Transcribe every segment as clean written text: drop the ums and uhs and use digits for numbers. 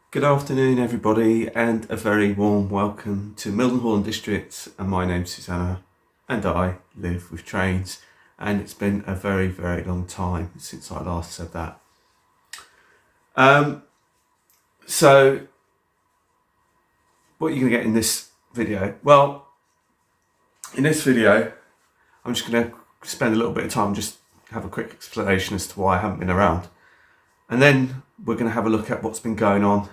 Good afternoon everybody, and a very warm welcome to Mildenhall District. And my name's Susanna and I live with trains, and it's been a very long time since I last said that. So what are you going to get in this video? Well, in this video I'm just going to spend a little bit of time, just have a quick explanation as to why I haven't been around, and then we're going to have a look at what's been going on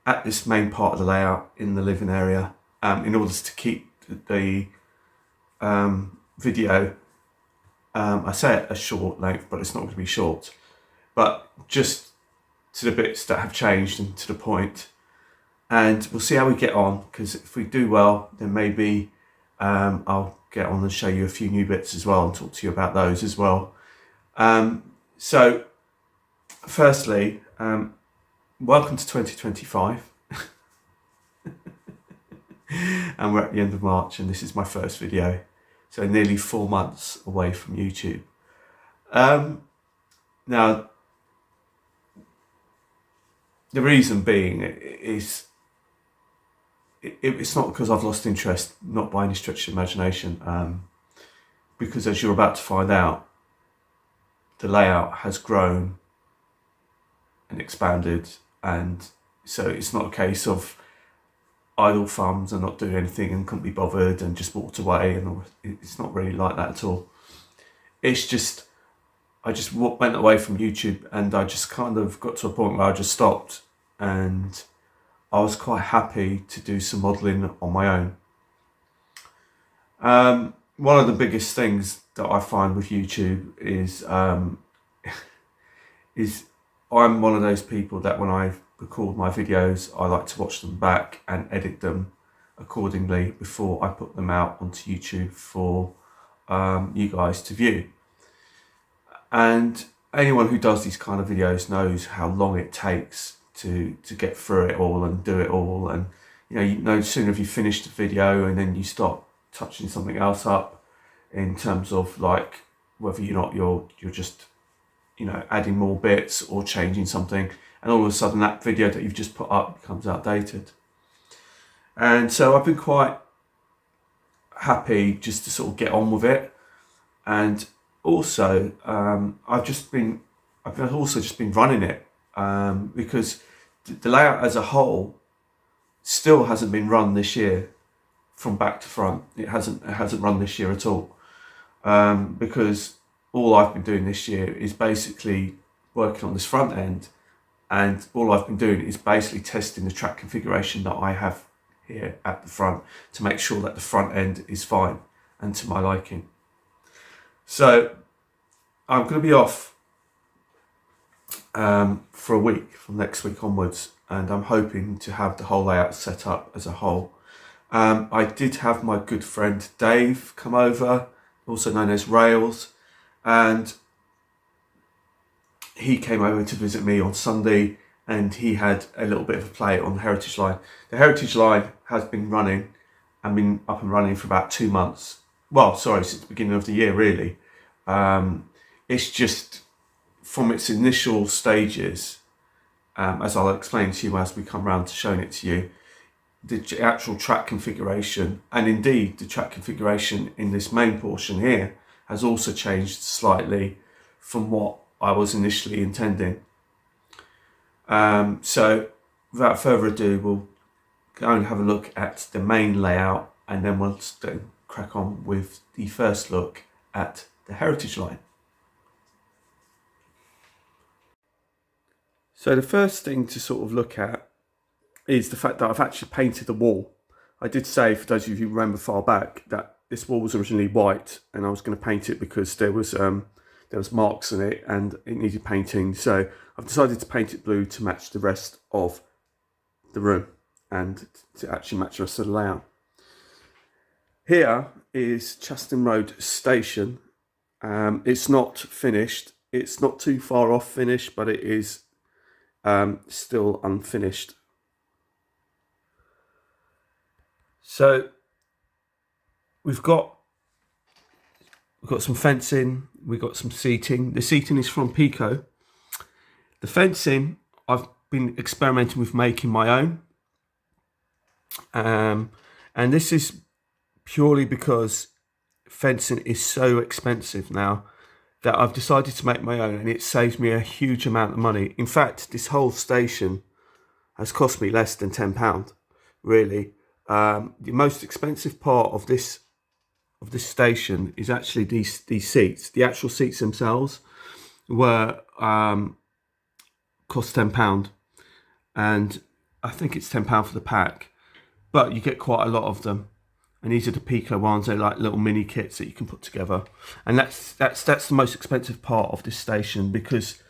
at this main part of the layout in the living area, in order to keep the video, I say it a short length, but it's not going to be short, but just to the bits that have changed and to the point. And we'll see how we get on, because if we do well, then maybe I'll get on and show you a few new bits as well and talk to you about those as well. So firstly, welcome to 2025. And we're at the end of March, and this is my first video, so nearly 4 months away from YouTube. Now, the reason being is it's not because I've lost interest, not by any stretch of imagination, because as you're about to find out, the layout has grown and expanded, and so it's not a case of idle thumbs and not doing anything and couldn't be bothered and just walked away, and it's not really like that at all. It's just, I just went away from YouTube, and I just kind of got to a point where I just stopped, and I was quite happy to do some modelling on my own. One of the biggest things that I find with YouTube is I'm one of those people that when I record my videos, I like to watch them back and edit them accordingly before I put them out onto YouTube for you guys to view. And anyone who does these kind of videos knows how long it takes to get through it all and do it all. And you know sooner if you finish the video and then you start touching something else up, in terms of like whether you're just adding more bits or changing something, and all of a sudden that video that you've just put up becomes outdated. And so I've been quite happy just to sort of get on with it. And also I've also just been running it, because the layout as a whole still hasn't been run this year from back to front. It hasn't run this year at all, because all I've been doing this year is basically working on this front end, and all I've been doing is basically testing the track configuration that I have here at the front to make sure that the front end is fine and to my liking. So I'm going to be off for a week from next week onwards, and I'm hoping to have the whole layout set up as a whole. I did have my good friend Dave come over, also known as Rails, and he came over to visit me on Sunday, and he had a little bit of a play on the Heritage Line. The Heritage Line has been running and been up and running for about 2 months. Well, sorry, since the beginning of the year, really. It's just from its initial stages, as I'll explain to you as we come round to showing it to you, the actual track configuration, and indeed the track configuration in this main portion here, has also changed slightly from what I was initially intending. So without further ado, we'll go and have a look at the main layout, and then we'll crack on with the first look at the Heritage Line. So the first thing to sort of look at is the fact that I've actually painted the wall. I did say, for those of you who remember far back, that this wall was originally white, and I was going to paint it because there was marks in it and it needed painting. So I've decided to paint it blue to match the rest of the room and to actually match the rest of the layout. Here is Chaston Road Station. It's not finished. It's not too far off finished, but it is still unfinished. So we've got some fencing, we've got some seating. The seating is from Pico. The fencing, I've been experimenting with making my own. And this is purely because fencing is so expensive now that I've decided to make my own, and it saves me a huge amount of money. In fact, this whole station has cost me less than £10, really. The most expensive part of this station is actually these seats. The actual seats themselves were cost £10, and I think it's £10 for the pack, but you get quite a lot of them. And these are the Pico ones. They're like little mini kits that you can put together, and that's the most expensive part of this station, because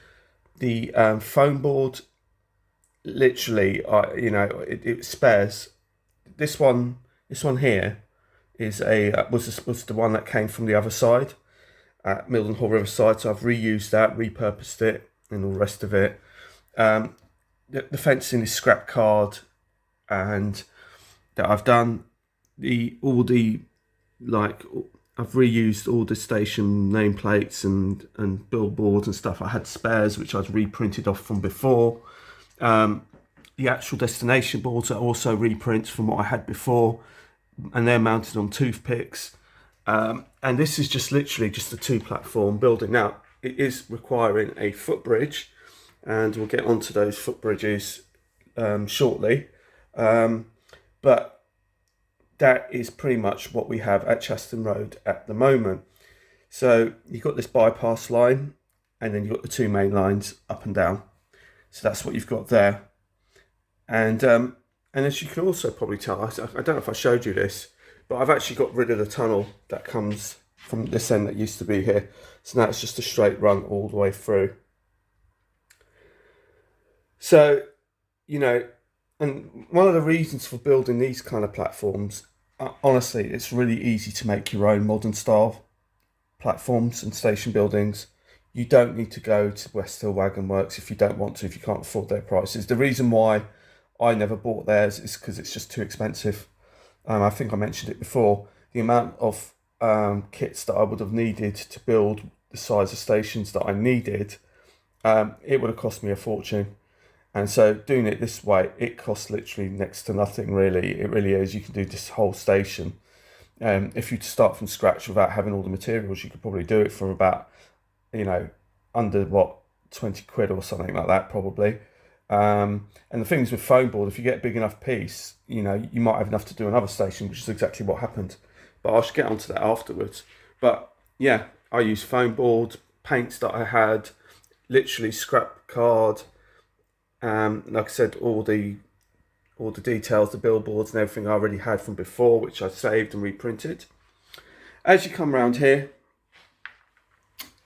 the foam board, literally, it spares. This one here is was the one that came from the other side at Mildenhall Riverside. So I've reused that, repurposed it, and all the rest of it. The fencing is scrap card, and that I've done. I've reused all the station nameplates and billboards and stuff. I had spares which I'd reprinted off from before. The actual destination boards are also reprints from what I had before, and they're mounted on toothpicks. And this is just literally just a 2-platform building. Now, it is requiring a footbridge, and we'll get onto those footbridges shortly. But that is pretty much what we have at Chaston Road at the moment. So you've got this bypass line, and then you've got the 2 main lines up and down. So that's what you've got there. And as you can also probably tell, I don't know if I showed you this, but I've actually got rid of the tunnel that comes from this end that used to be here. So now it's just a straight run all the way through. So, and one of the reasons for building these kind of platforms, honestly, it's really easy to make your own modern style platforms and station buildings. You don't need to go to West Hill Wagon Works if you don't want to, if you can't afford their prices. The reason why I never bought theirs is because it's just too expensive. I think I mentioned it before. The amount of kits that I would have needed to build the size of stations that I needed, it would have cost me a fortune. And so doing it this way, it costs literally next to nothing, really. It really is. You can do this whole station. If you start from scratch without having all the materials, you could probably do it for about, under 20 quid or something like that, probably. And the thing is with foam board, if you get a big enough piece, you might have enough to do another station, which is exactly what happened. But I should get onto that afterwards. But yeah, I used foam board, paints that I had, literally scrap card. Like I said, all the details, the billboards and everything I already had from before, which I saved and reprinted. As you come around here,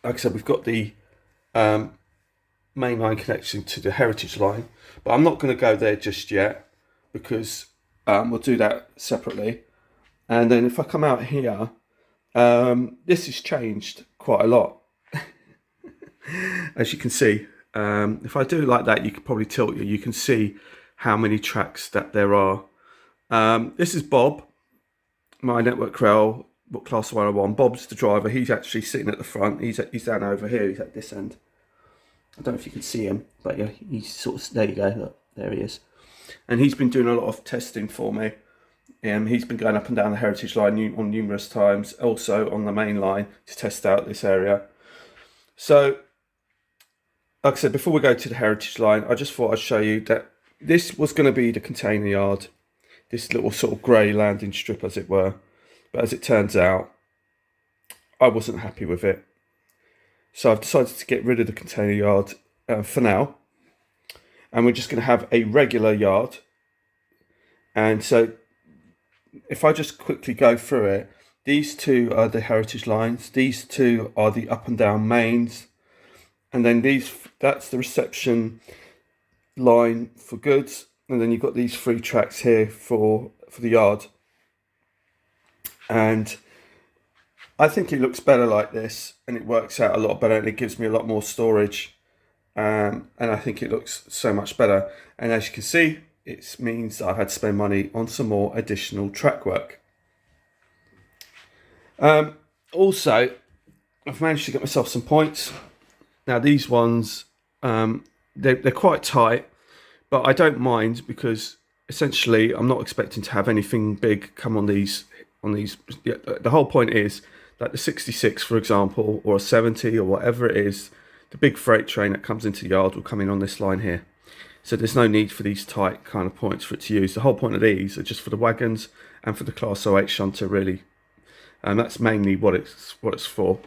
like I said, we've got the Mainline connection to the Heritage Line, but I'm not going to go there just yet, because we'll do that separately. And then if I come out here, this has changed quite a lot, as you can see. If I do it like that, you could probably tilt you can see how many tracks that there are. This is Bob, my Network Rail Class 101. Bob's the driver. He's actually sitting at the front. He's down over here. He's at this end. I don't know if you can see him, but yeah, he's sort of, there you go, look, there he is. And he's been doing a lot of testing for me. He's been going up and down the Heritage Line on numerous times, also on the main line, to test out this area. So, like I said, before we go to the Heritage Line, I just thought I'd show you that this was going to be the container yard, this little sort of grey landing strip, as it were. But as it turns out, I wasn't happy with it. So I've decided to get rid of the container yard for now. And we're just going to have a regular yard. And so if I just quickly go through it, these 2 are the Heritage Lines. These 2 are the up and down mains. And then that's the reception line for goods. And then you've got these 3 tracks here for the yard. And I think it looks better like this, and it works out a lot better, and it gives me a lot more storage. And I think it looks so much better. And as you can see, it means that I've had to spend money on some more additional track work. Also, I've managed to get myself some points. Now these ones, they're quite tight, But I don't mind, because essentially I'm not expecting to have anything big come on these. The whole point is that the 66, for example, or a 70 or whatever it is, the big freight train that comes into the yard will come in on this line here. So there's no need for these tight kind of points for it to use. The whole point of these are just for the wagons and for the Class 08 shunter, really. And that's mainly what it's for.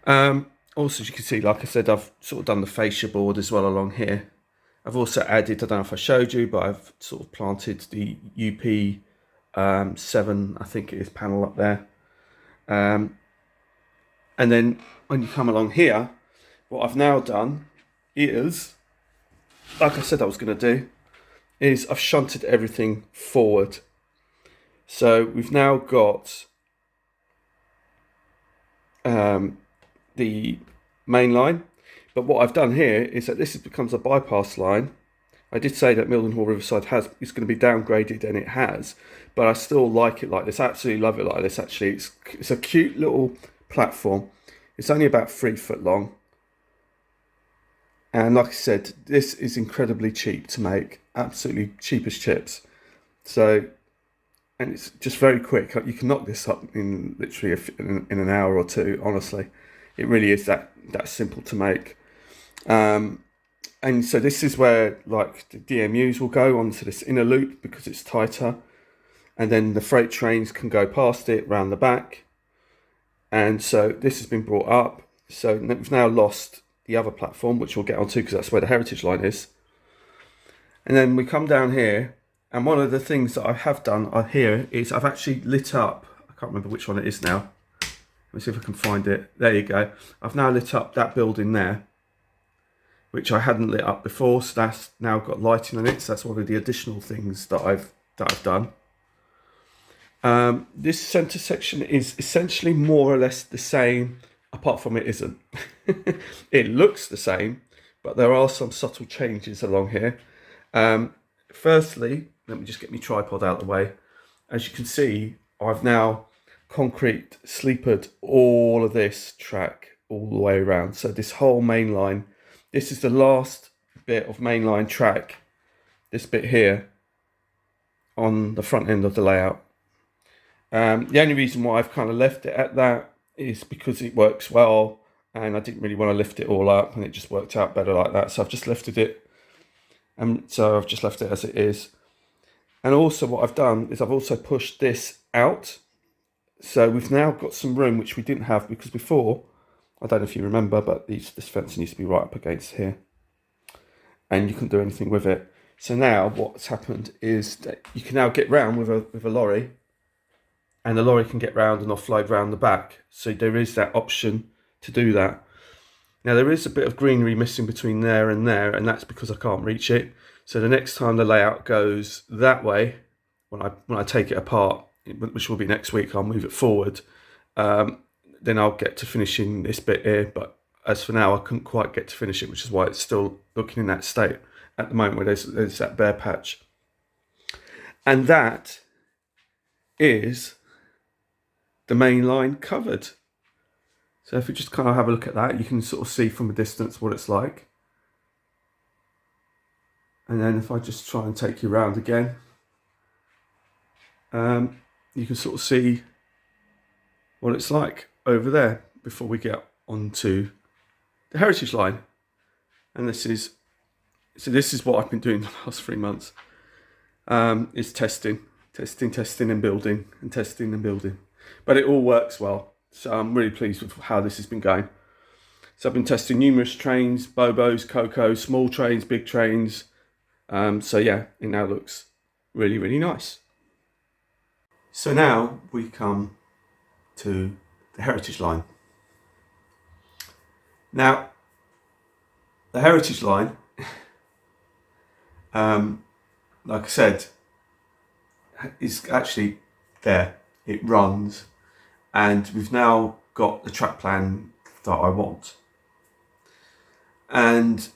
Also, as you can see, like I said, I've sort of done the fascia board as well along here. I've also added, I don't know if I showed you, but I've sort of planted the UP 7, I think it is, panel up there. And then when you come along here, what I've now done is, like I said I was going to do, is I've shunted everything forward. So we've now got the main line, but what I've done here is that this becomes a bypass line. I did say that Mildenhall Riverside is going to be downgraded, and it has, but I still like it like this. I absolutely love it like this. Actually, it's a cute little platform. It's only about 3 foot long. And like I said, this is incredibly cheap to make, absolutely cheap as chips. So, and it's just very quick. You can knock this up in literally in an hour or two, honestly. It really is that simple to make. And so this is where like the DMUs will go onto this inner loop because it's tighter. And then the freight trains can go past it round the back. And so this has been brought up. So we've now lost the other platform, which we'll get onto because that's where the heritage line is. And then we come down here, and one of the things that I have done here is I've actually lit up, I can't remember which one it is now. Let me see if I can find it. There you go. I've now lit up that building there, which I hadn't lit up before, so that's now got lighting on it. So that's one of the additional things that I've done. This centre section is essentially more or less the same, apart from it isn't. It looks the same, but there are some subtle changes along here. Firstly, let me just get my tripod out of the way. As you can see, I've now concrete sleepered all of this track all the way around. So this whole main line, this is the last bit of mainline track, this bit here on the front end of the layout. The only reason why I've kind of left it at that is because it works well, and I didn't really want to lift it all up, and it just worked out better like that. So I've just lifted it, and so I've just left it as it is. And also what I've done is I've also pushed this out. So we've now got some room, which we didn't have, because before, I don't know if you remember, but this fence needs to be right up against here, and you couldn't do anything with it. So now what's happened is that you can now get round with a lorry, and the lorry can get round and offload round the back. So there is that option to do that. Now there is a bit of greenery missing between there, and that's because I can't reach it. So the next time the layout goes that way, when I take it apart, which will be next week, I'll move it forward. Then I'll get to finishing this bit here. But as for now, I couldn't quite get to finish it, which is why it's still looking in that state at the moment, where there's that bare patch. And that is the main line covered. So if you just kind of have a look at that, you can sort of see from a distance what it's like. And then if I just try and take you around again, you can sort of see what it's like over there before we get onto the heritage line. And this is what I've been doing the last 3 months. Is testing and building, and testing and building. But it all works well. So I'm really pleased with how this has been going. So I've been testing numerous trains, Bobos, Cocos, small trains, big trains. So yeah, it now looks really, really nice. So now we come to the heritage line. Now, the heritage line, like I said, is actually there. It runs, and we've now got the track plan that I want. And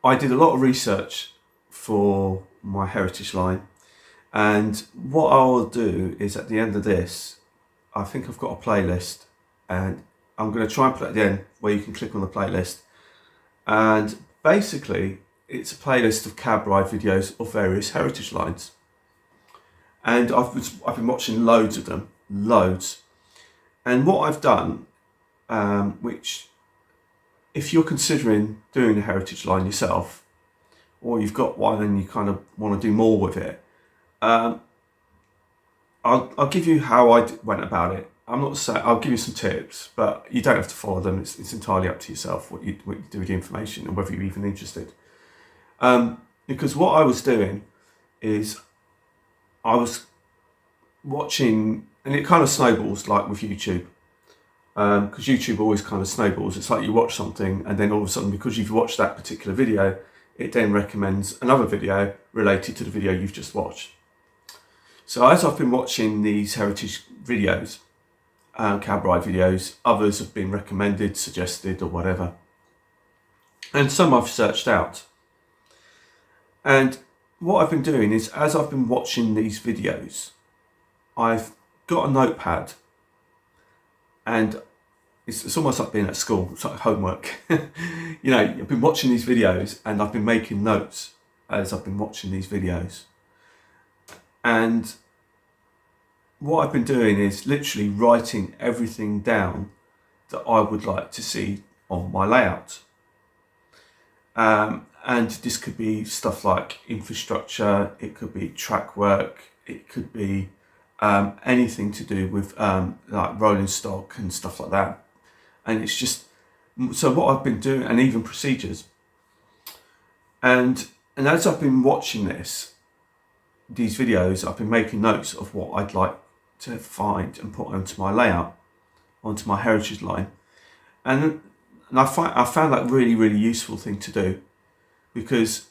I did a lot of research for my heritage line, and what I will do is at the end of this, I think I've got a playlist, and I'm going to try and put it at the end where you can click on the playlist. And basically, it's a playlist of cab ride videos of various heritage lines. And I've been watching loads of them, loads. And what I've done, which if you're considering doing a heritage line yourself, or you've got one and you kind of want to do more with it, I'll give you how I went about it. I'm not saying, I'll give you some tips, but you don't have to follow them. It's entirely up to yourself what you do with the information and whether you're even interested. Because what I was doing is I was watching, and it kind of snowballs like with YouTube. Because YouTube always kind of snowballs. It's like you watch something and then all of a sudden, because you've watched that particular video, it then recommends another video related to the video you've just watched. So as I've been watching these heritage videos, cab ride videos, others have been recommended, suggested or whatever. And some I've searched out. And what I've been doing is, as I've been watching these videos, I've got a notepad, and it's almost like being at school. It's like homework. You know, I've been watching these videos and I've been making notes as I've been watching these videos. And what I've been doing is literally writing everything down that I would like to see on my layout. And this could be stuff like infrastructure, it could be track work, it could be anything to do with like rolling stock and stuff like that. And it's just, so what I've been doing, and even procedures. And as I've been watching these videos, I've been making notes of what I'd like to find and put onto my layout, onto my heritage line. And I found that really, really useful thing to do, because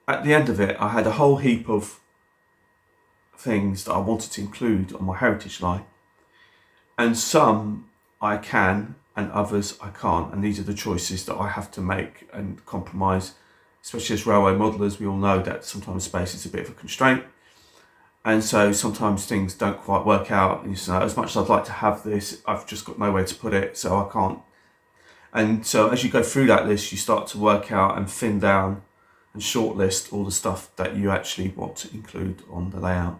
at the end of it, I had a whole heap of things that I wanted to include on my heritage line. And some I can and others I can't. And these are the choices that I have to make and compromise, especially as railway modelers. We all know that sometimes space is a bit of a constraint. And so sometimes things don't quite work out. And you say, as much as I'd like to have this, I've just got nowhere to put it, so I can't. And so as you go through that list, you start to work out and thin down and shortlist all the stuff that you actually want to include on the layout.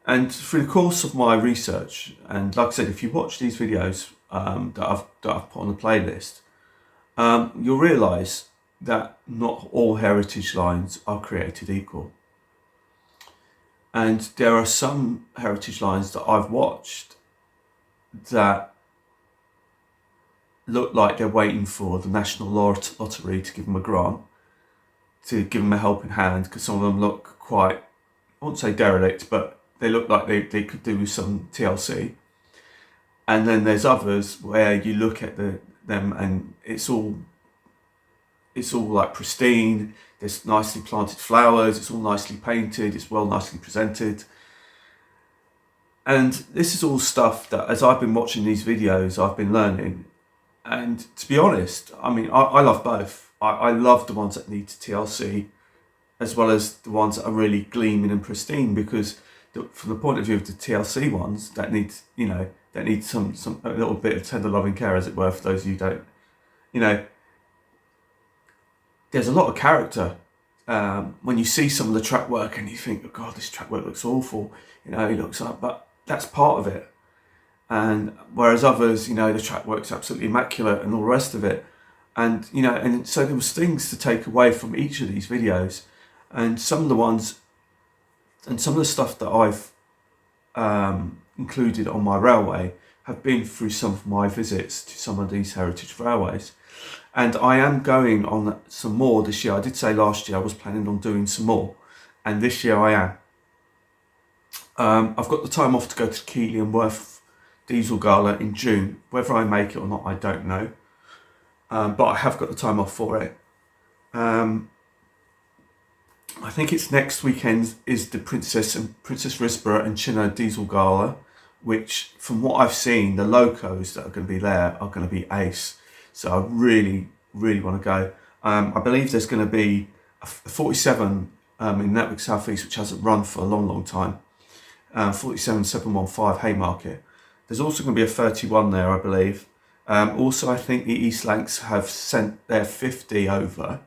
And through the course of my research, and like I said, if you watch these videos that I've put on the playlist, you'll realise that not all heritage lines are created equal. And there are some heritage lines that I've watched that look like they're waiting for the National Lottery to give them a grant, to give them a helping hand, because some of them look quite, I won't say derelict, but they look like they could do with some TLC. And then there's others where you look at them and it's all like pristine, there's nicely planted flowers, it's all nicely painted, it's nicely presented. And this is all stuff that, as I've been watching these videos, I've been learning. And to be honest, I mean, I love both. I love the ones that need TLC, as well as the ones that are really gleaming and pristine, because from the point of view of the TLC ones, that need some a little bit of tender loving care, as it were, for those of you who don't, you know, there's a lot of character. When you see some of the track work and you think, oh God, this track work looks awful, you know, it looks like, but that's part of it. And whereas others, you know, the track work's absolutely immaculate and all the rest of it. And, you know, and so there was things to take away from each of these videos. And some of the ones, and some of the stuff that I've included on my railway have been through some of my visits to some of these heritage railways. And I am going on some more this year. I did say last year I was planning on doing some more, and this year I am. I've got the time off to go to Keighley and Worth Diesel Gala in June. Whether I make it or not, I don't know. But I have got the time off for it. I think it's next weekend is the Princess Risborough and Chinna Diesel Gala, which, from what I've seen, the locos that are going to be there are going to be ace. So I really, really want to go. I believe there's going to be a 47 in Network South East, which hasn't run for a long, long time. 47715 Haymarket. There's also going to be a 31 there, I believe. Also, I think the East Lancs have sent their 50 over.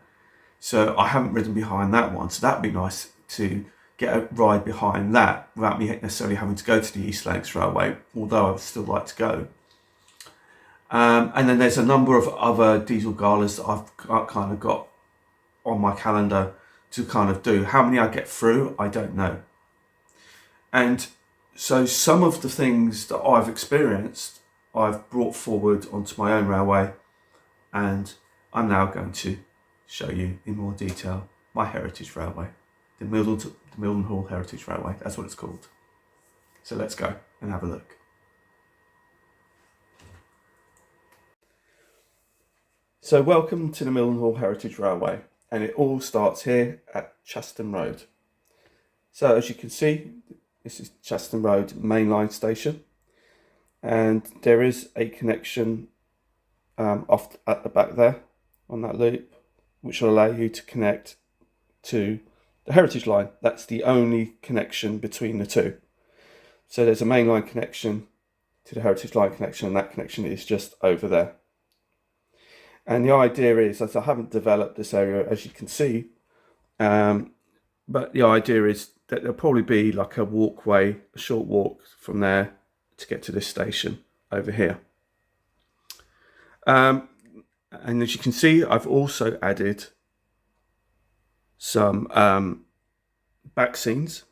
So I haven't ridden behind that one. So that'd be nice to get a ride behind that without me necessarily having to go to the East Lancs Railway, although I would still like to go. And then there's a number of other diesel galas that I've kind of got on my calendar to kind of do. How many I get through, I don't know. And so some of the things that I've experienced, I've brought forward onto my own railway, and I'm now going to show you in more detail my heritage railway, the Mildenhall Heritage Railway. That's what it's called. So let's go and have a look. So welcome to the Mildenhall Heritage Railway, and it all starts here at Chaston Road. So as you can see, this is Chaston Road Mainline station, and there is a connection off at the back there on that loop, which will allow you to connect to the Heritage Line. That's the only connection between the two. So there's a Mainline connection to the Heritage Line connection, and that connection is just over there. And the idea is, as I haven't developed this area, as you can see, but the idea is that there'll probably be like a walkway, a short walk from there to get to this station over here. And as you can see, I've also added some back scenes,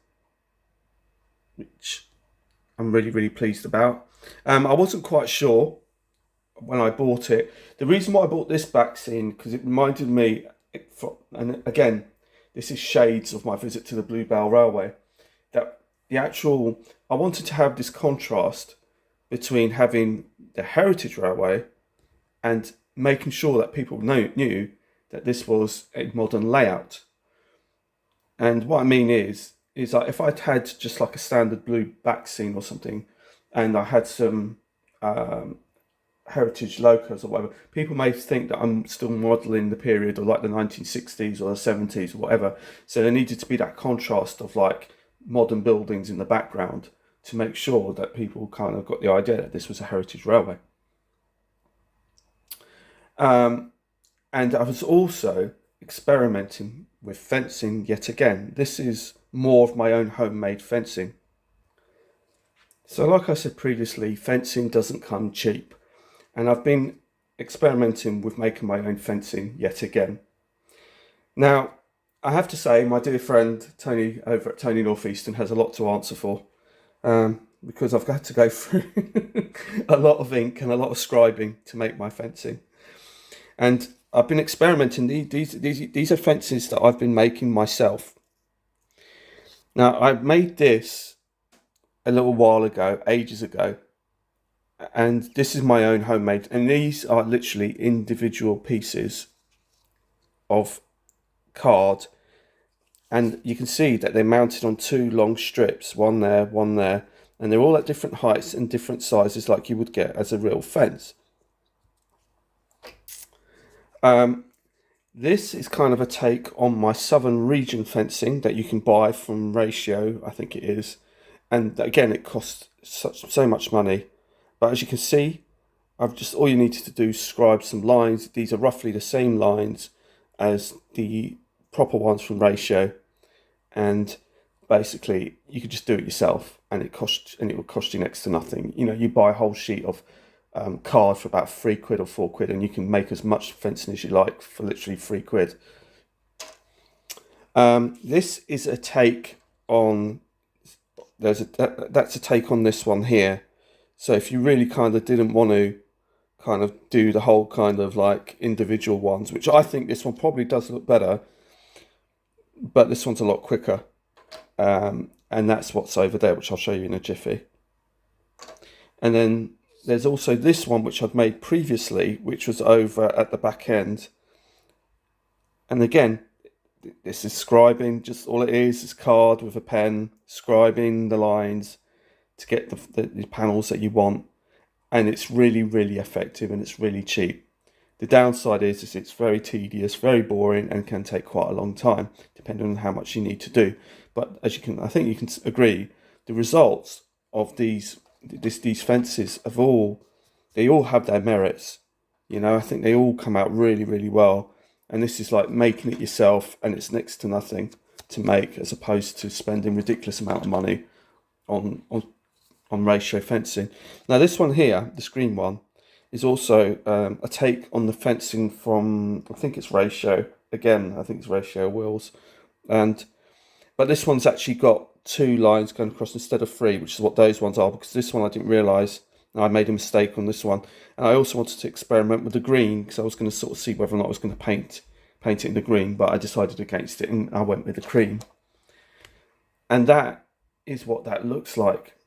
which I'm really, really pleased about. I wasn't quite sure when I bought it. The reason why I bought this back scene, because it reminded me, and again, this is shades of my visit to the Bluebell Railway, that I wanted to have this contrast between having the Heritage Railway and making sure that people knew that this was a modern layout. And what I mean is like if I'd had just like a standard blue back scene or something, and I had some heritage locos or whatever, people may think that I'm still modelling the period of like the 1960s or the 70s or whatever. So there needed to be that contrast of like modern buildings in the background to make sure that people kind of got the idea that this was a heritage railway. And I was also experimenting with fencing yet again. This is more of my own homemade fencing. So like I said previously, fencing doesn't come cheap. And I've been experimenting with making my own fencing yet again. Now, I have to say, my dear friend Tony over at Tony Northeastern has a lot to answer for, because I've had to go through a lot of ink and a lot of scribing to make my fencing. And I've been experimenting. These are fences that I've been making myself. Now, I made this a little while ago, ages ago. And this is my own homemade, and these are literally individual pieces of card, and you can see that they're mounted on two long strips, one there, and they're all at different heights and different sizes like you would get as a real fence. This is kind of a take on my Southern Region fencing that you can buy from Ratio, I think it is, and again it costs so much money. But as you can see, all you needed to do is scribe some lines. These are roughly the same lines as the proper ones from Ratio, and basically you could just do it yourself, and it will cost you next to nothing. You know, you buy a whole sheet of card for about £3 or £4, and you can make as much fencing as you like for literally £3. This is a take on. That's a take on this one here. So if you really kind of didn't want to kind of do the whole kind of like individual ones, which I think this one probably does look better, but this one's a lot quicker. And that's what's over there, which I'll show you in a jiffy. And then there's also this one, which I've made previously, which was over at the back end. And again, this is scribing, just all it is card with a pen, scribing the lines to get the panels that you want, and it's really, really effective, and it's really cheap. The downside is it's very tedious, very boring, and can take quite a long time, depending on how much you need to do. But I think you can agree, the results of these fences they all have their merits. You know, I think they all come out really, really well, And this is like making it yourself, and it's next to nothing to make, as opposed to spending ridiculous amount of money on ratio fencing. Now this one here, this green one, is also a take on the fencing from, I think it's ratio. Again, I think it's ratio wheels. But this one's actually got 2 lines going across instead of 3, which is what those ones are, because this one I didn't realise. I made a mistake on this one. And I also wanted to experiment with the green, because I was going to sort of see whether or not I was going to paint it in the green, but I decided against it and I went with the cream. And that is what that looks like.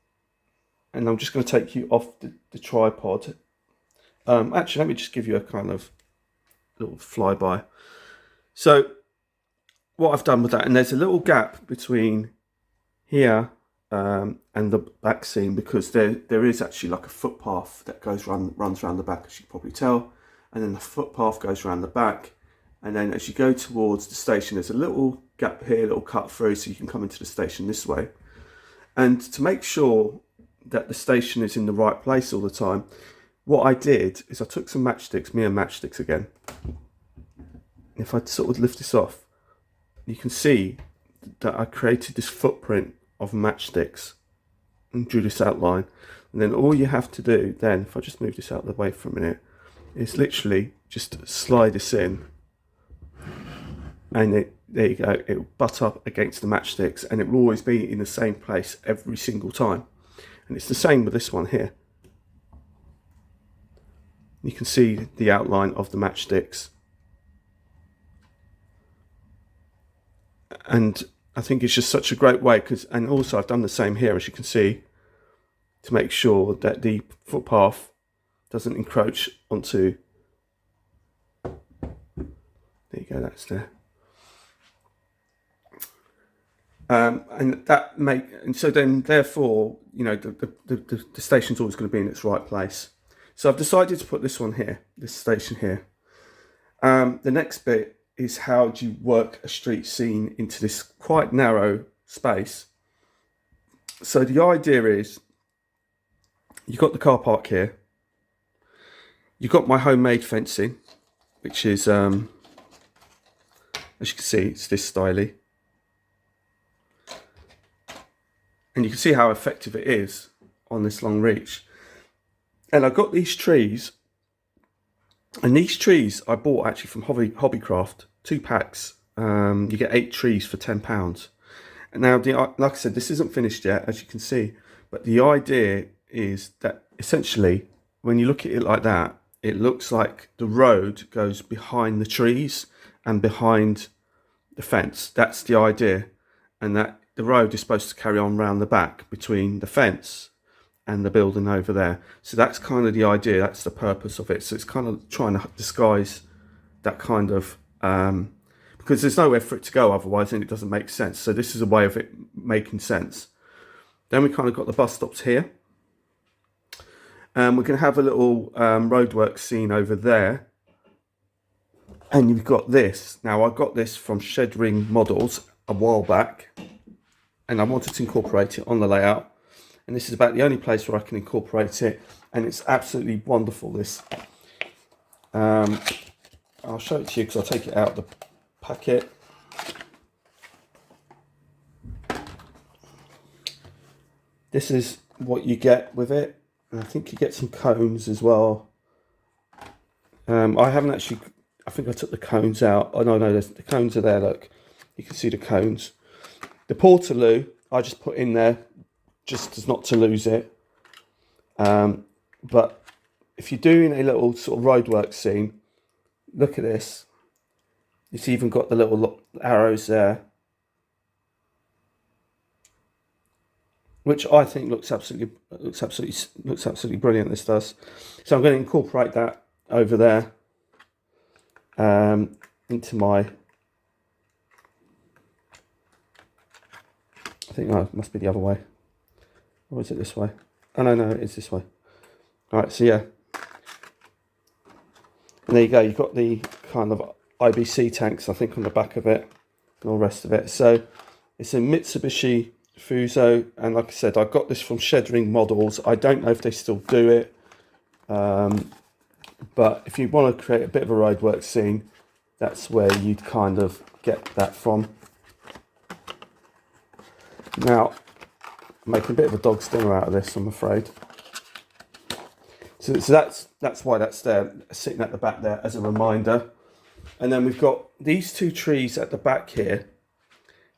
And I'm just going to take you off the tripod. Actually, let me just give you a kind of little flyby. So what I've done with that, and there's a little gap between here and the back seam, because there is actually like a footpath that runs around the back, as you can probably tell, and then the footpath goes around the back, and then as you go towards the station, there's a little gap here, a little cut through, so you can come into the station this way. And to make sure that the station is in the right place all the time, what I did is I took some matchsticks, mere matchsticks again. If I sort of lift this off, you can see that I created this footprint of matchsticks and drew this outline. And then all you have to do then, if I just move this out of the way for a minute, is literally just slide this in, and there you go, it will butt up against the matchsticks, and it will always be in the same place every single time. And it's the same with this one here. You can see the outline of the matchsticks. And I think it's just such a great way, and also I've done the same here, as you can see, to make sure that the footpath doesn't encroach onto, there you go, that's there. And so then therefore, you know, the station's always going to be in its right place. So I've decided to put this one here, this station here. The next bit is, how do you work a street scene into this quite narrow space? So the idea is, you've got the car park here, you've got my homemade fencing, which is, as you can see, it's this styly. And you can see how effective it is on this long reach. And I've got these trees, and these trees I bought actually from Hobbycraft, 2 packs. You get 8 trees for £10. And now, like I said, this isn't finished yet, as you can see, but the idea is that essentially, when you look at it like that, it looks like the road goes behind the trees and behind the fence. That's the idea. And that the road is supposed to carry on round the back between the fence and the building over there. So that's kind of the idea, that's the purpose of it. So it's kind of trying to disguise that kind of, because there's nowhere for it to go otherwise, and it doesn't make sense. So this is a way of it making sense. Then we kind of got the bus stops here. We're going to have a little roadwork scene over there. And you've got this. Now, I got this from Shed Ring Models a while back, and I wanted to incorporate it on the layout. And this is about the only place where I can incorporate it, and it's absolutely wonderful, this. I'll show it to you because I'll take it out of the packet. This is what you get with it, and I think you get some cones as well. I haven't actually, I think I took the cones out. Oh no, the cones are there, look. You can see the cones. The Portaloo, I just put in there just as not to lose it. But if you're doing a little sort of roadwork scene, look at this. It's even got the little arrows there, which I think looks absolutely brilliant. This does. So I'm going to incorporate that over there into my. I think it must be the other way. Or is it this way? Oh no, it's this way. All right, so yeah. And there you go. You've got the kind of IBC tanks, I think, on the back of it, and all the rest of it. So it's a Mitsubishi Fuso, and like I said, I got this from Shed Ring Models. I don't know if they still do it, but if you want to create a bit of a roadwork scene, that's where you'd kind of get that from. Now, I'm making a bit of a dog's dinner out of this, I'm afraid. So that's why that's there, sitting at the back there as a reminder. And then we've got these two trees at the back here,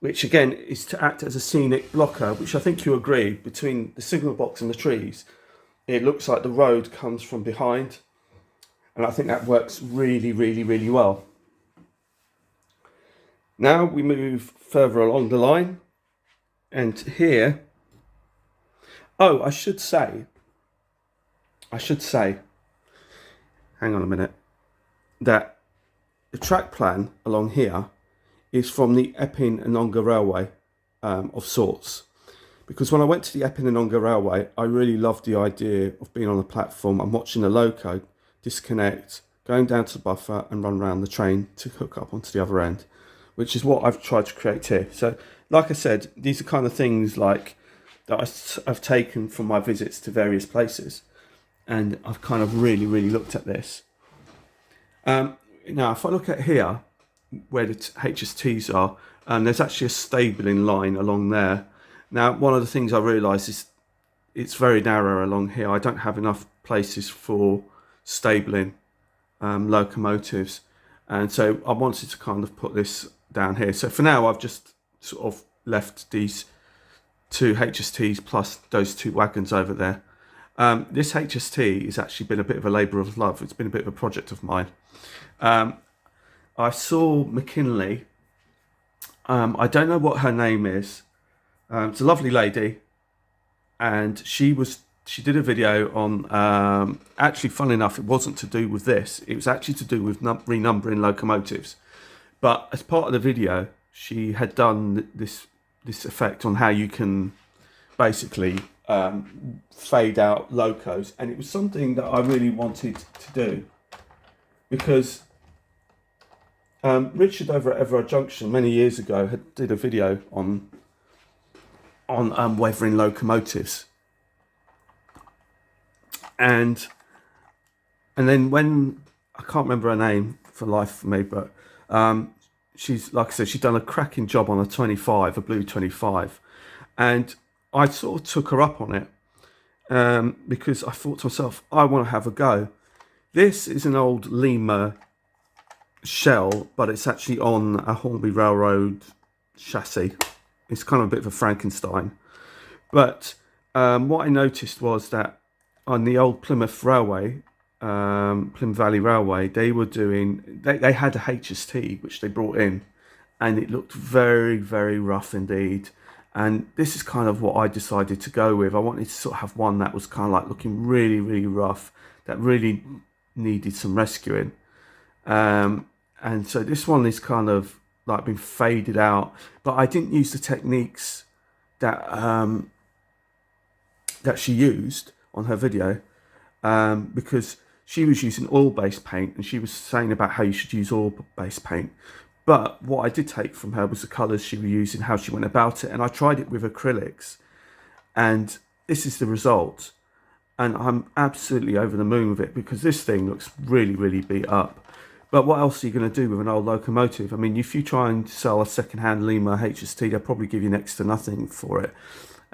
which again is to act as a scenic blocker, which I think you agree, between the signal box and the trees, it looks like the road comes from behind. And I think that works really, really, really well. Now we move further along the line. And here, oh, I should say, hang on a minute, that the track plan along here is from the Epping and Ongar Railway of sorts. Because when I went to the Epping and Ongar Railway, I really loved the idea of being on the platform and watching the loco disconnect, going down to the buffer and run around the train to hook up onto the other end, which is what I've tried to create here. So, like I said, these are kind of things like that I've taken from my visits to various places, and I've kind of really, really looked at this. Now, if I look at here, where the HSTs are, there's actually a stabling line along there. Now, one of the things I realised is it's very narrow along here. I don't have enough places for stabling locomotives, and so I wanted to kind of put this down here. So for now, I've just sort of left these two HSTs plus those two wagons over there. This HST has actually been a bit of a labour of love. It's been a bit of a project of mine. I saw McKinley. I don't know what her name is. It's a lovely lady, and she did a video on. Actually, funnily enough, it wasn't to do with this. It was actually to do with renumbering locomotives. But as part of the video, she had done this effect on how you can basically fade out locos, and it was something that I really wanted to do because Richard over at Everard Junction many years ago did a video on weathering locomotives, and then when I can't remember her name for life for me, but she's, like I said, she's done a cracking job on a 25, a blue 25, and I sort of took her up on it because I thought to myself, I want to have a go. This is an old Lima shell, but it's actually on a Hornby Railroad chassis. It's kind of a bit of a Frankenstein. But what I noticed was that on the old Plymouth Railway, Plymouth Valley Railway, they had a HST which they brought in, and it looked very, very rough indeed. And this is kind of what I decided to go with. I wanted to sort of have one that was kind of like looking really, really rough, that really needed some rescuing. And so this one is kind of like been faded out, but I didn't use the techniques that that she used on her video because she was using oil-based paint, and she was saying about how you should use oil-based paint. But what I did take from her was the colours she was using, how she went about it, and I tried it with acrylics, and this is the result. And I'm absolutely over the moon with it because this thing looks really, really beat up. But what else are you going to do with an old locomotive? I mean, if you try and sell a second-hand Lima HST, they'll probably give you next to nothing for it.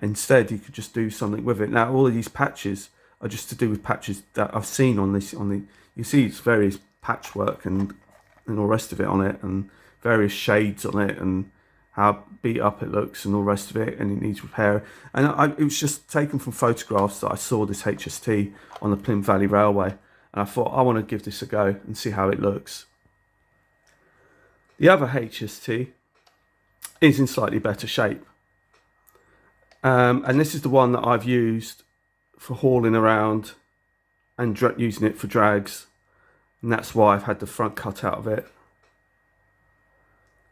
Instead, you could just do something with it. Now, all of these patches are just to do with patches that I've seen on this. You see, it's various patchwork and all the rest of it on it, and various shades on it, and how beat up it looks, and all the rest of it, and it needs repair. And it was just taken from photographs that I saw this HST on the Plymouth Valley Railway. And I thought, I want to give this a go and see how it looks. The other HST is in slightly better shape. And this is the one that I've used for hauling around and using it for drags. And that's why I've had the front cut out of it.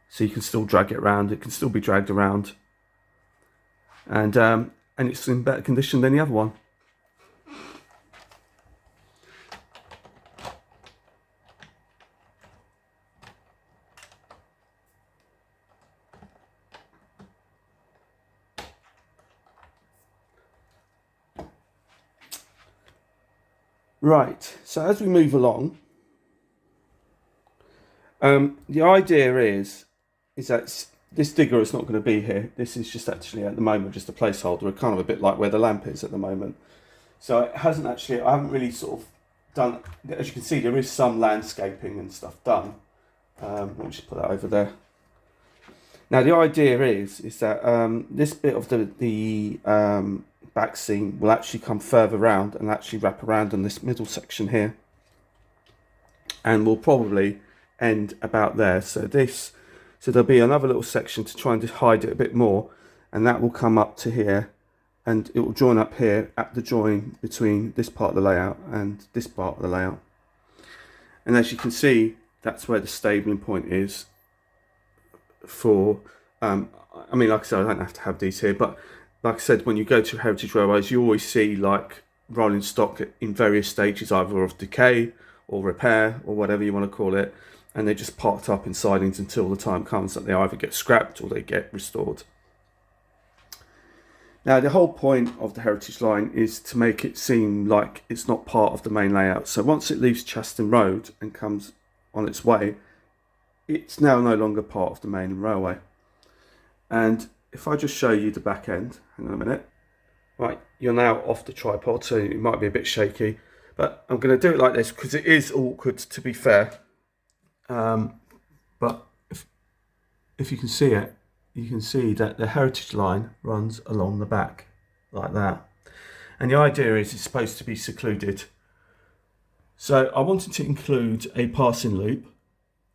So you can still drag it around. It can still be dragged around. And it's in better condition than the other one. Right, so as we move along, The idea is that this digger is not going to be here. This is just actually at the moment just a placeholder, kind of a bit like where the lamp is at the moment. So it hasn't actually, I haven't really sort of done, as you can see, there is some landscaping and stuff done. Let me just put that over there. Now the idea is that this bit of the back seam will actually come further round and actually wrap around on this middle section here, and will probably end about there. So there'll be another little section to try and just hide it a bit more, and that will come up to here, and it will join up here at the join between this part of the layout and this part of the layout. And as you can see, that's where the stabling point is for, I mean, like I said, I don't have to have these here, but like I said, when you go to heritage railways, you always see like rolling stock in various stages, either of decay or repair or whatever you want to call it, and they're just parked up in sidings until the time comes that they either get scrapped or they get restored. Now, the whole point of the heritage line is to make it seem like it's not part of the main layout. So once it leaves Chaston Road and comes on its way, it's now no longer part of the main railway. And if I just show you the back end, hang on a minute. Right, you're now off the tripod, so it might be a bit shaky, but I'm going to do it like this because it is awkward, to be fair. But if you can see it, you can see that the heritage line runs along the back like that. And the idea is it's supposed to be secluded. So I wanted to include a passing loop,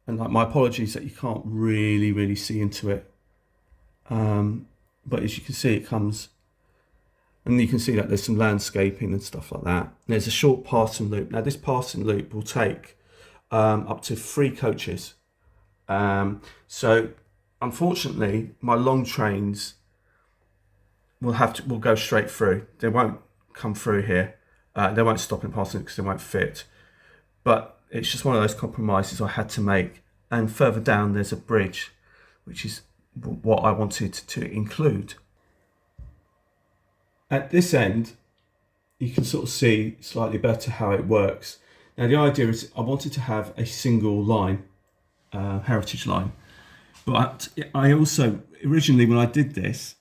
and like, my apologies that you can't really see into it. But as you can see, it comes, and you can see that there's some landscaping and stuff like that. There's a short passing loop. Now this passing loop will take up to 3 coaches. So unfortunately, my long trains will go straight through. They won't come through here. They won't stop in passing because they won't fit. But it's just one of those compromises I had to make. And further down, there's a bridge, which is what I wanted to include. At this end, you can sort of see slightly better how it works. Now the idea is I wanted to have a single line, heritage line, but I also, originally when I did this,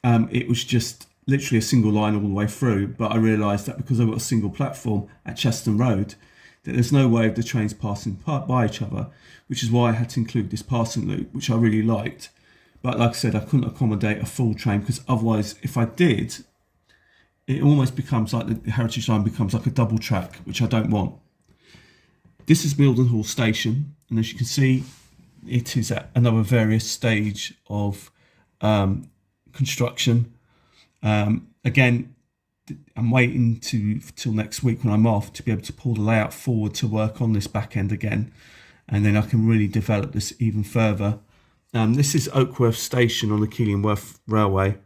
it was just literally a single line all the way through, but I realised that because I've got a single platform at Cheston Road, that there's no way of the trains passing by each other, which is why I had to include this passing loop, which I really liked. But like I said, I couldn't accommodate a full train, because otherwise, if I did, it almost becomes like the heritage line becomes like a double track, which I don't want. This is Mildenhall Station, and as you can see, it is at another various stage of construction. Again, I'm waiting till next week when I'm off to be able to pull the layout forward to work on this back end again, and then I can really develop this even further. This is Oakworth Station on the Keilingworth Railway,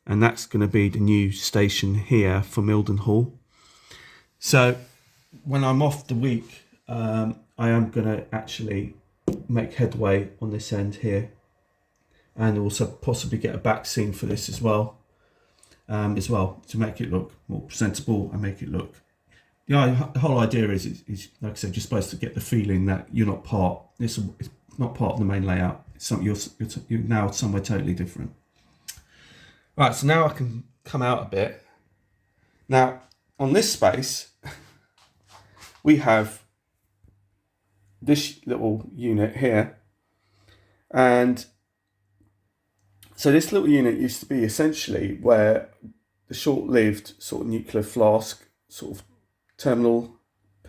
and that's going to be the new station here for Mildenhall. So when I'm off the week, I am going to actually make headway on this end here, and also possibly get a back scene for this as well to make it look more presentable and make it look. The whole idea is like I said, you're supposed to get the feeling that you're not part. It's not part of the main layout. It's something you're now somewhere totally different. Right, so now I can come out a bit. Now on this space, we have this little unit here, and so this little unit used to be essentially where the short-lived sort of nuclear flask sort of terminal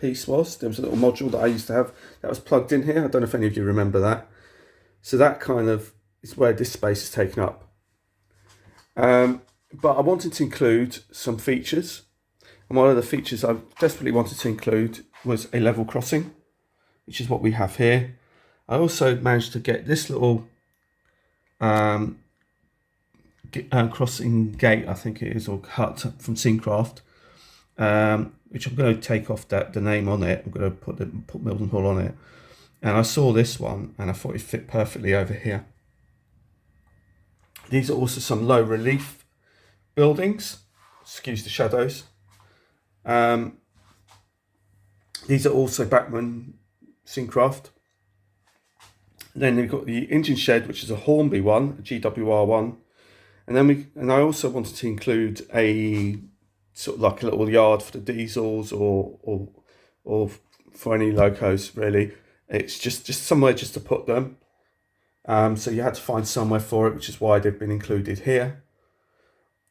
piece was. There was a little module that I used to have that was plugged in here. I don't know if any of you remember that. So that kind of is where this space is taken up. But I wanted to include some features, and one of the features I desperately wanted to include was a level crossing, which is what we have here. I also managed to get this little crossing gate, I think it is, or hut from Syncraft, which I'm going to take off the name on it. I'm going to put Mildenhall on it. And I saw this one and I thought it fit perfectly over here. These are also some low relief buildings. Excuse the shadows. These are also Bachmann Syncraft. Then we've got the engine shed, which is a Hornby one, a GWR one. And I also wanted to include a sort of like a little yard for the diesels or for any locos really. It's just somewhere just to put them. So you had to find somewhere for it, which is why they've been included here.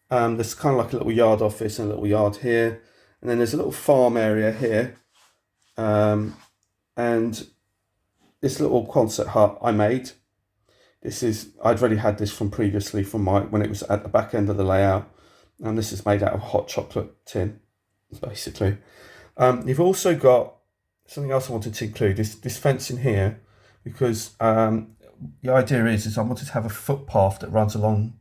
There's kind of like a little yard office and a little yard here. And then there's a little farm area here. And this little concert hut I made. I'd already had this from previously from when it was at the back end of the layout. And this is made out of hot chocolate tin, basically. You've also got something else I wanted to include, this fence in here, because the idea is I wanted to have a footpath that runs along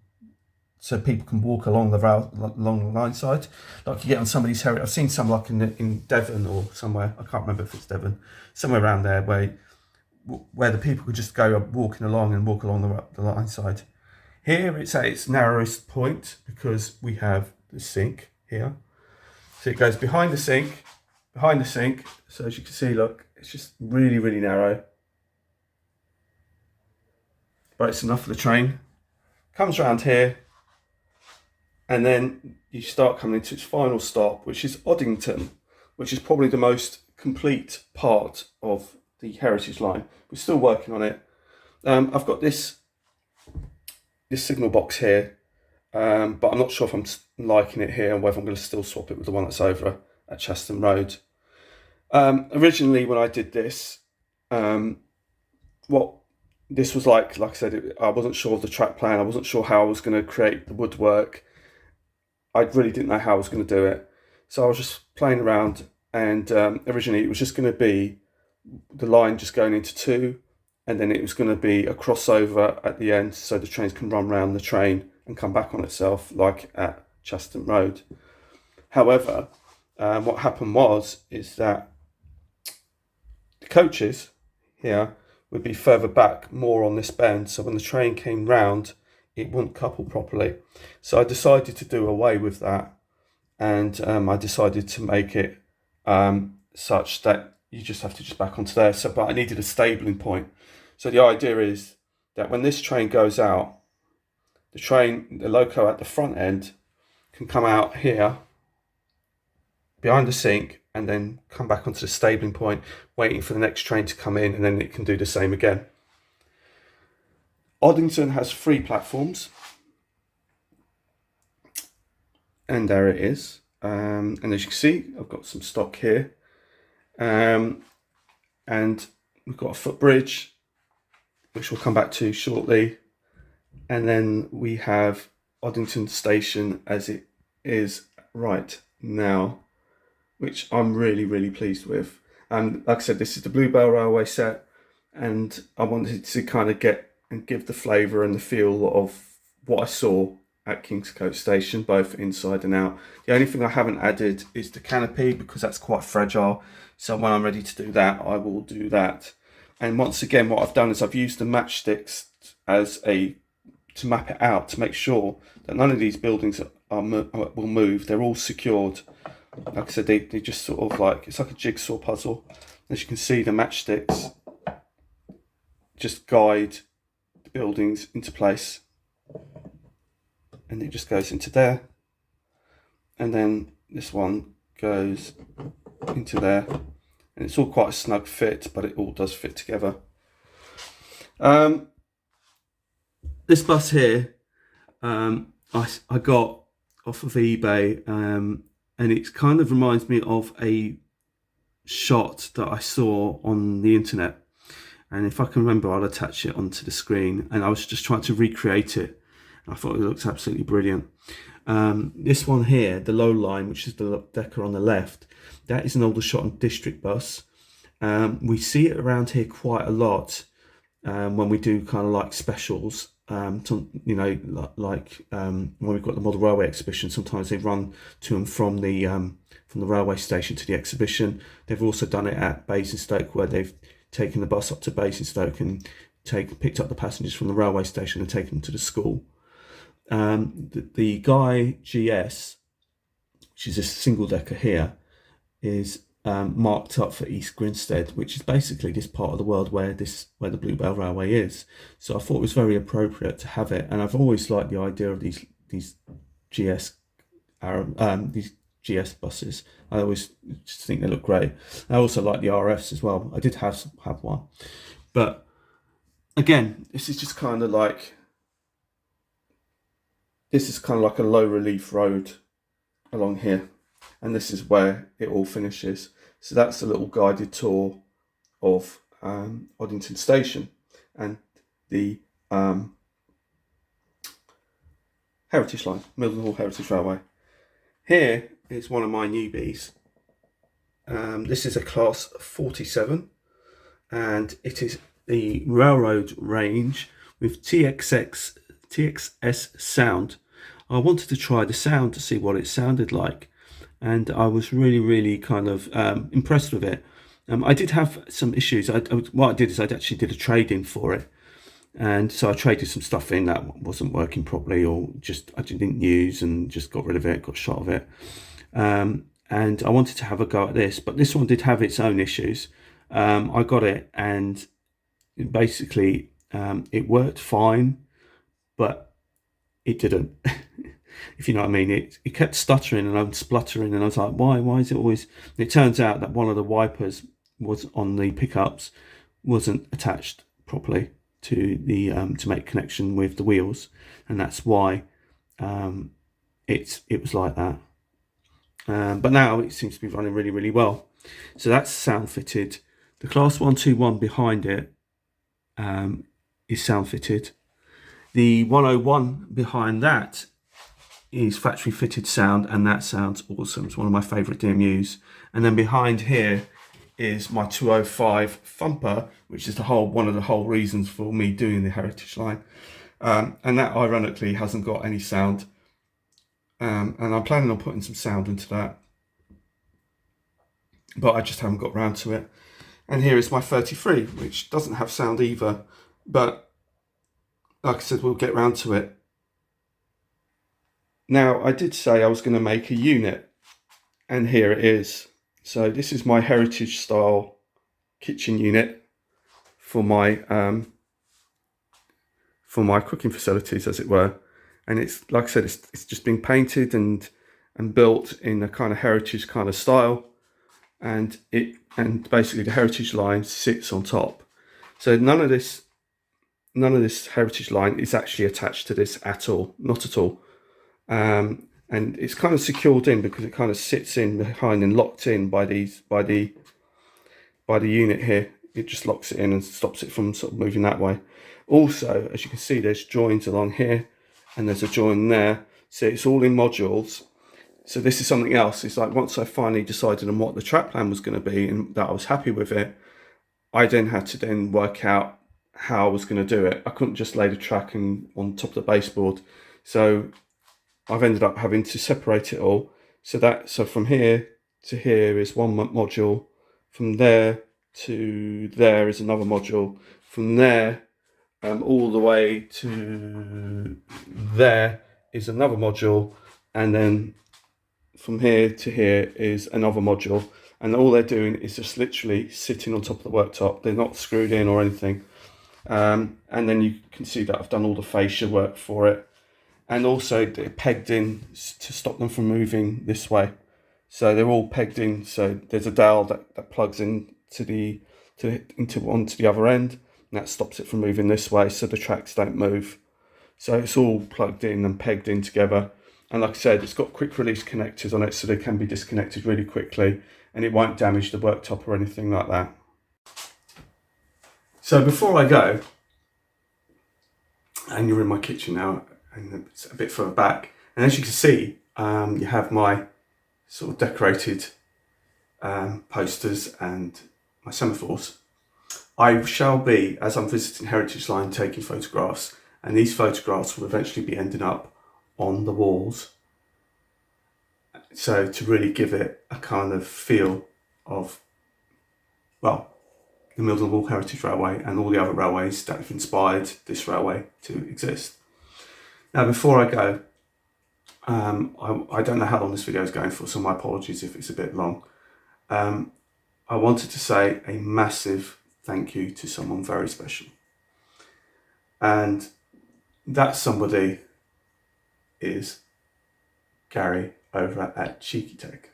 so people can walk along along the line side. Like you get on some of these I've seen some like in Devon or somewhere, I can't remember if it's Devon, somewhere around there where the people could just go walking along and walk along the line side. Here it's at its narrowest point because we have the sink here. So it goes behind the sink. So as you can see, look, it's just really, really narrow. But it's enough for the train. Comes around here. And then you start coming into its final stop, which is Oddington, which is probably the most complete part of the heritage line. We're still working on it. I've got this signal box here, but I'm not sure if I'm liking it here and whether I'm going to still swap it with the one that's over at Chaston Road. Originally, when I did this, what this was like I said, I wasn't sure of the track plan. I wasn't sure how I was going to create the woodwork. I really didn't know how I was going to do it. So I was just playing around, and originally it was just going to be the line just going into two, and then it was going to be a crossover at the end so the trains can run around the train and come back on itself like at Chaston Road. However, what happened is that the coaches here would be further back, more on this bend, so when the train came round it wouldn't couple properly. So I decided to do away with that, and I decided to make it such that you just have to just back onto there. But I needed a stabling point. So the idea is that when this train goes out, the loco at the front end can come out here behind the sink and then come back onto the stabling point, waiting for the next train to come in, and then it can do the same again. Oddington has 3 platforms, and there it is. And as you can see, I've got some stock here, and we've got a footbridge, which we'll come back to shortly, and then we have Oddington Station as it is right now, which I'm really, really pleased with. And like I said, this is the Bluebell Railway set, and I wanted to kind of give the flavour and the feel of what I saw at Kingscote Station, both inside and out. The only thing I haven't added is the canopy, because that's quite fragile. So when I'm ready to do that, I will do that. And once again, what I've done is I've used the matchsticks to map it out, to make sure that none of these buildings will move. They're all secured. Like I said, they just sort of like, it's like a jigsaw puzzle. As you can see, the matchsticks just guide the buildings into place. And it just goes into there. And then this one goes into there. And it's all quite a snug fit, but it all does fit together. This bus here, I got off of eBay, and it kind of reminds me of a shot that I saw on the internet. And if I can remember, I'll attach it onto the screen. And I was just trying to recreate it. I thought it looks absolutely brilliant. This one here, the low line, which is the decker on the left, that is an older shot on district bus. We see it around here quite a lot when we do kind of like specials. You know, like when we've got the model railway exhibition, sometimes they run to and from the railway station to the exhibition. They've also done it at Basingstoke, where they've taken the bus up to Basingstoke and picked up the passengers from the railway station and taken them to the school. The Guy GS, which is a single decker here, is marked up for East Grinstead, which is basically this part of the world where the Bluebell Railway is. So I thought it was very appropriate to have it, and I've always liked the idea of these GS these GS buses. I always just think they look great. I also like the RFs as well. I did have one, but again, this is kind of like a low relief road along here, and this is where it all finishes. So that's a little guided tour of Oddington Station and the Heritage Line, Mildenhall Heritage Railway. Here is one of my newbies. This is a class 47, and it is the railroad range with TXS sound. I wanted to try the sound to see what it sounded like, and I was really kind of impressed with it. I did have some issues. What I did is I actually did a trade-in for it, and so I traded some stuff in that wasn't working properly, or just I didn't use, and just got rid of it, got shot of it. And I wanted to have a go at this, but this one did have its own issues. I got it, and basically it worked fine, but it didn't. If you know what I mean. It kept stuttering and spluttering, and I was like, why is it always... It turns out that one of the wipers was on the pickups wasn't attached properly to the to make connection with the wheels, and that's why it was like that. But now it seems to be running really well. So that's sound fitted. The class 121 behind it is sound fitted. The 101 behind that is factory fitted sound, and that sounds awesome. It's one of my favourite DMUs. And then behind here is my 205 thumper, which is one of the whole reasons for me doing the Heritage Line. And that ironically hasn't got any sound. And I'm planning on putting some sound into that, but I just haven't got round to it. And here is my 33, which doesn't have sound either, but like I said, we'll get round to it. Now, I did say I was going to make a unit, and here it is. So this is my heritage style kitchen unit for my cooking facilities, as it were. And it's, like I said, it's just been painted and built in a kind of heritage kind of style, and basically the Heritage Line sits on top. So none of this Heritage Line is actually attached to this at all, not at all. And it's kind of secured in because it kind of sits in behind and locked in by the unit here. It just locks it in and stops it from sort of moving that way. Also, as you can see, there's joins along here, and there's a join there. So it's all in modules. So this is something else. It's like once I finally decided on what the track plan was going to be and that I was happy with it, I then had to work out how I was going to do it. I couldn't just lay the track on top of the baseboard. So I've ended up having to separate it all. So from here to here is one module. From there to there is another module. From there all the way to there is another module, and then from here to here is another module, and all they're doing is just literally sitting on top of the worktop. They're not screwed in or anything. And then you can see that I've done all the fascia work for it, and also they're pegged in to stop them from moving this way. So they're all pegged in. So there's a dowel that plugs into onto the other end, and that stops it from moving this way, so the tracks don't move. So it's all plugged in and pegged in together. And like I said, it's got quick release connectors on it, so they can be disconnected really quickly, and it won't damage the worktop or anything like that. So before I go, and you're in my kitchen now, and it's a bit further back, and as you can see, you have my sort of decorated posters and my semaphores. I shall be, as I'm visiting Heritage Line, taking photographs, and these photographs will eventually be ending up on the walls. So to really give it a kind of feel of, well, the Mildenhall Heritage Railway and all the other railways that have inspired this railway to exist. Now, before I go, I don't know how long this video is going for, so my apologies if it's a bit long. I wanted to say a massive thank you to someone very special. And that somebody is Gary over at Cheeky Tech.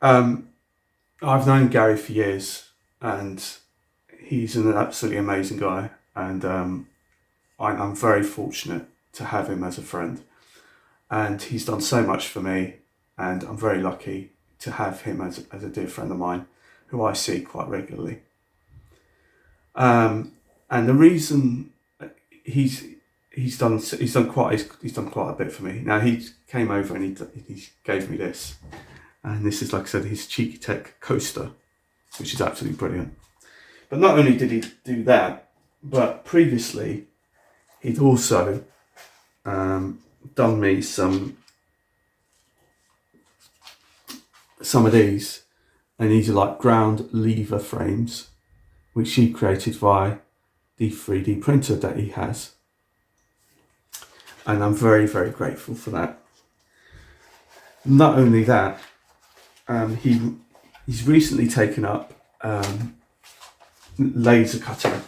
I've known Gary for years, and he's an absolutely amazing guy, and I'm very fortunate to have him as a friend. And he's done so much for me, and I'm very lucky to have him as a dear friend of mine, who I see quite regularly. And the reason he's done quite a bit for me. Now, he came over and he gave me this, and this is, like I said, his Cheeky Tech coaster, which is absolutely brilliant. But not only did he do that, but previously he'd also done me some of these, and these are like ground lever frames, which he created via the 3D printer that he has. And I'm very, very grateful for that. Not only that, he's recently taken up laser cutting,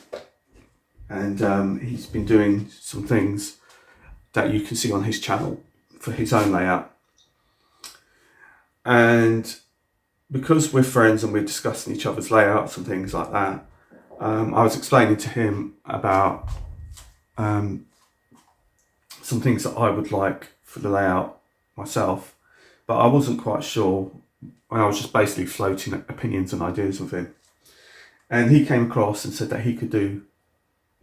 and he's been doing some things that you can see on his channel for his own layout. And because we're friends and we're discussing each other's layouts and things like that, I was explaining to him about some things that I would like for the layout myself, but I wasn't quite sure. I was just basically floating opinions and ideas with him. And he came across and said that he could do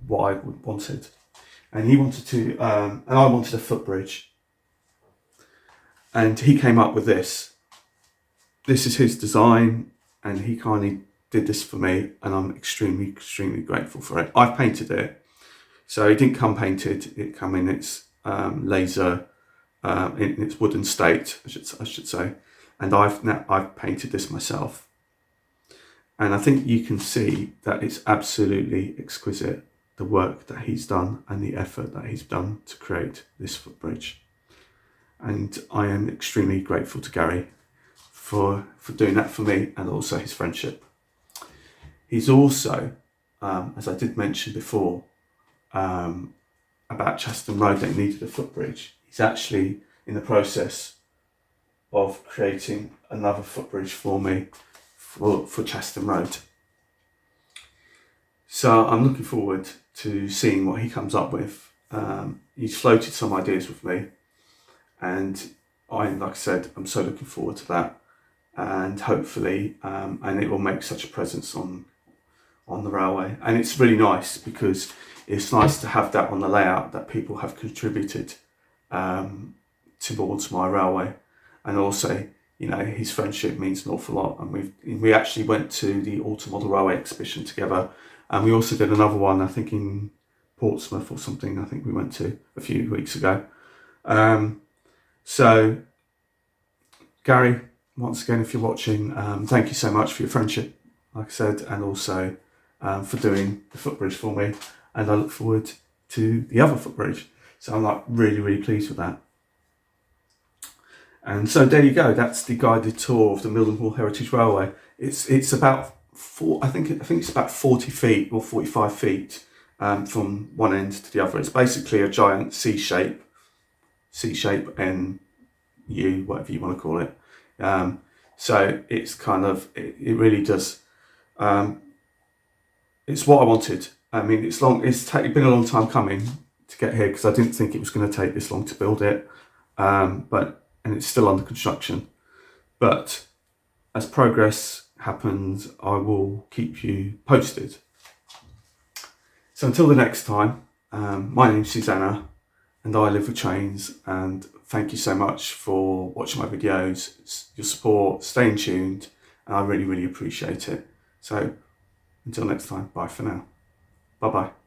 what I wanted. And he wanted to, and I wanted a footbridge. And he came up with this. This is his design, and he kindly did this for me, and I'm extremely, extremely grateful for it. I've painted it. So it didn't come painted, it came in its laser, in its wooden state, I should say. And I've painted this myself. And I think you can see that it's absolutely exquisite, the work that he's done and the effort that he's done to create this footbridge. And I am extremely grateful to Gary for doing that for me, and also his friendship. He's also, as I did mention before, about Chaston Road that needed a footbridge. He's actually in the process of creating another footbridge for me for Chaston Road. So I'm looking forward to seeing what he comes up with. He's floated some ideas with me, and like I said, I'm so looking forward to that. And hopefully, and it will make such a presence on the railway. And it's really nice because it's nice to have that on the layout, that people have contributed towards my railway. And also, you know, his friendship means an awful lot. And we actually went to the Autumn Model Railway exhibition together, and we also did another one, I think in Portsmouth or something, I think we went to a few weeks ago. So Gary, once again, if you're watching, thank you so much for your friendship, like I said, and also for doing the footbridge for me. And I look forward to the other footbridge. So I'm like really, really pleased with that. And so there you go. That's the guided tour of the Mildenhall Heritage Railway. It's about I think it's about 40 feet or 45 feet from one end to the other. It's basically a giant C shape, NU, whatever you want to call it. So it's kind of, it really does, it's what I wanted. I mean, it's been a long time coming to get here, because I didn't think it was going to take this long to build it. And it's still under construction. But as progress happens, I will keep you posted. So until the next time, my name's Susanna, and I live with trains, and thank you so much for watching my videos, your support, staying tuned, and I really, really appreciate it. So until next time, bye for now. Bye-bye.